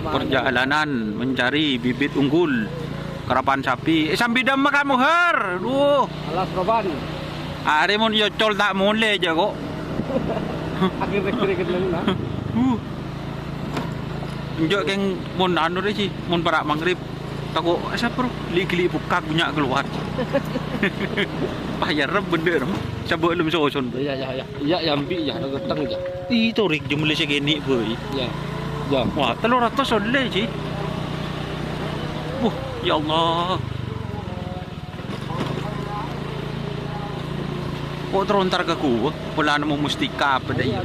Perjalanan mencari bibit unggul karapan sapi. Sambil dah makan muhar. Duh. Alas proban. Are mun yo col tak mule aja kok. Akhir-akhir lagi nah. Njok keng mun anu deh sih, mun para maghrib. Tako asa bro, li buka punya keluar. Payah rem bener. Coba belum soson. Iya ambi ya geteng aja. Itu rik jumlah segini boy. Ya. Ya. Wah, 300 soleh sih. Ya Allah. Kok terontar ke gua? Pula mau mustika apa dah iya.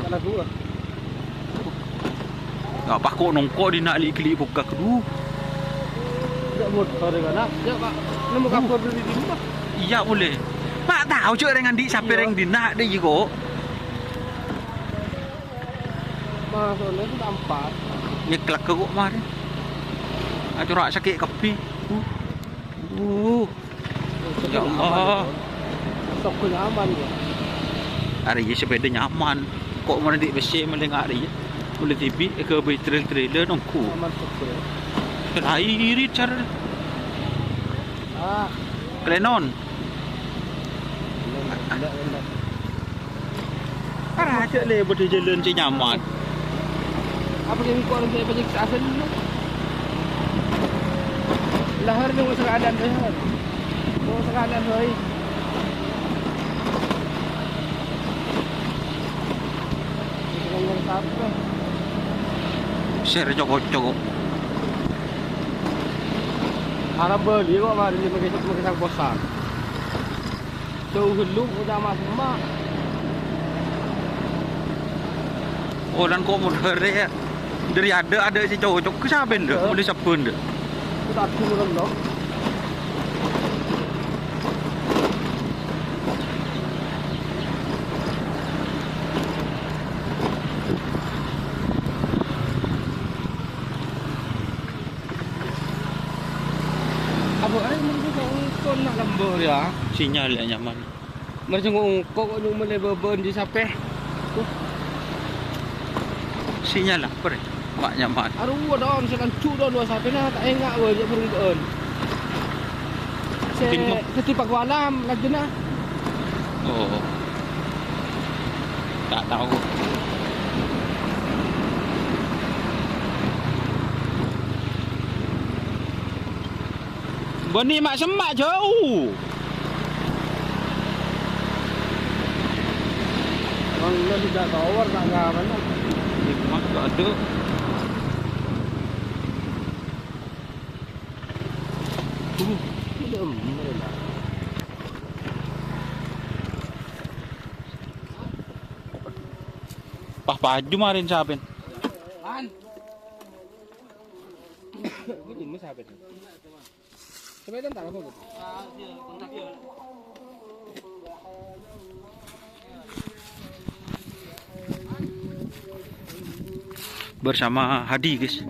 Gak apa kok nongko di nak li buka kedua. Tidak mau sore kan? Ya pak, nemu kapur di rumah. Iya boleh. Mak tahu cok dengan di sampai reng di nak deh kok. Masuknya itu empat. Nyeklak ke kok kemarin. Acurak sakit kepi. Ya Allah. Sok nyaman ya. Hari ini sepeda nyaman. Kok mana di besi melengak dia. Boleh TV ke trailer nongku. Nyaman sok ya. Terakhir cara. Klenon. Arah aja le berjalan si nyaman. Apa yang kau orang saya banyak asal dulu? Lahar ni masa keadaan lahar. Masa keadaan hari. Dengan siapa? Share joko. Harap beli kok mari dia pakai sang bosan. Jauh gelung udah masuk mak. Orang kok mudah ya. Dari ada si cowok ke siapa ndak? Boleh siapa ndak? Tak turun loh. Apa ay kau nak lembur ya? Sinyal yang nyaman. Macam kau nak mulai beban di sape. Sinyal lah, per. Mak nyaman. Aduh, don sekan cu don dua sape na tak engak we je perungkeun. Setipak walam lagi na. Oh. Tak tahu. Bani mak semak jauh. Orang tidak tahu tak ngaman. Mak tak ada. Pah baju marin sabin. An. Ini sabin. Sampai tentang apa gitu? Kontak dia. Bersama Hadi guys.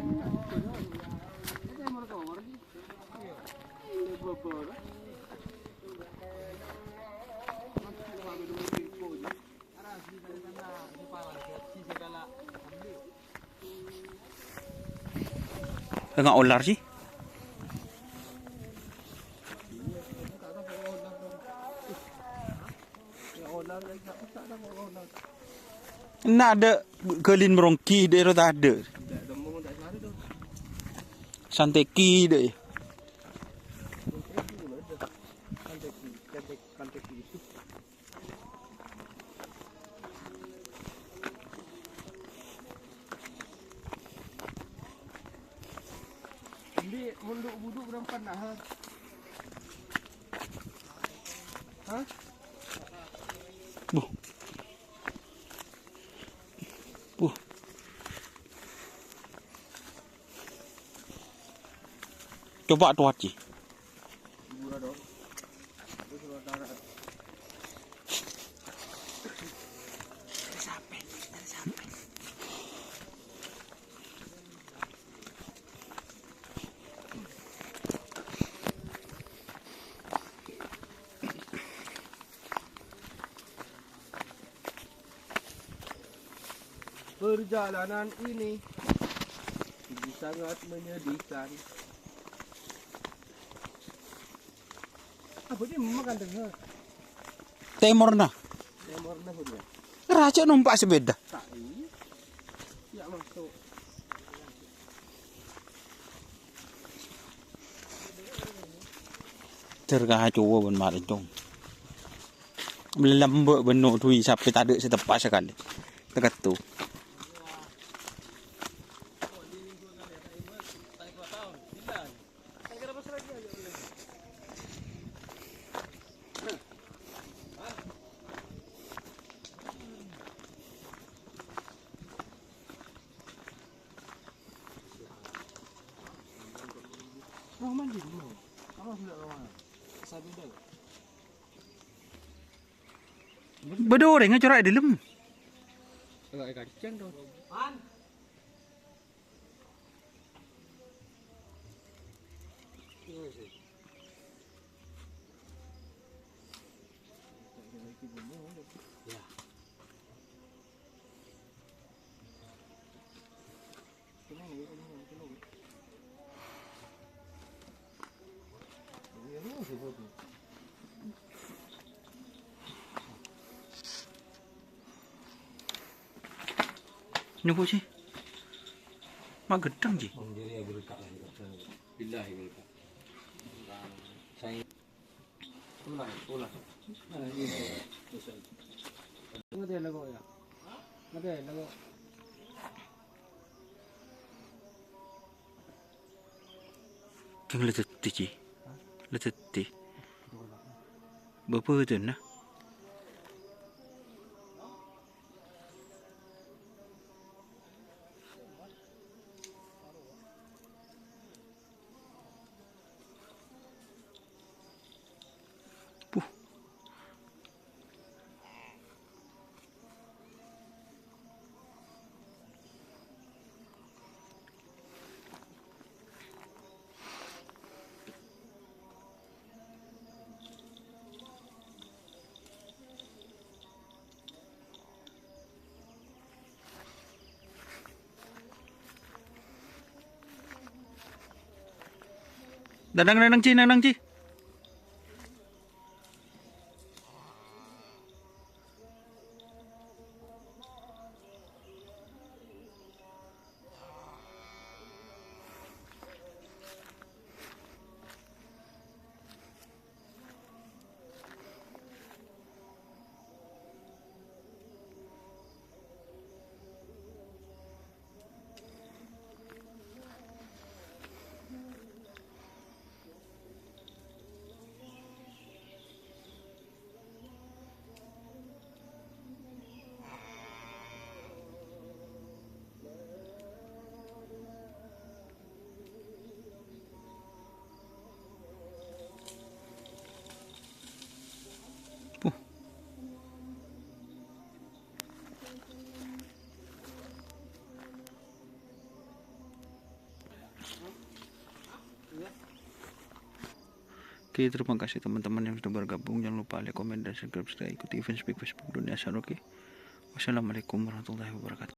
Enggak ular sih. Nak ada kelin merongki dia tak ada. Santeki deh. Di munduk-munduk berempat nak ha? Hah? Coba tuat sih. Perjalanan ini Ini sangat menyedihkan. Apa dia memakan dengar? Timur nah. Yang warna dia. Raja numpak sepeda. Tak ini. Ya masuk. Terkacau pun marin dong. Melembut benuh tu sampai tak ada setepak sekali. Dekat tu. Mau mandi dulu. Kamu sudah lama. Sabi dah. Bedoreng corak di dalam. Agak kacang dong. Ya. Nyukup sih. Mak gedang je. Jadi agak dekat lagi. Billahi berkat. Saya ulah. Ada lagu ya. Ada lagu. Keng leteti je. Leteti. Berapa tu nah? Dadang ci. Oke, terima kasih teman-teman yang sudah bergabung. Jangan lupa like, komen, dan subscribe. Ikuti event Speak Facebook Dunia Saroki. Wassalamualaikum warahmatullahi wabarakatuh.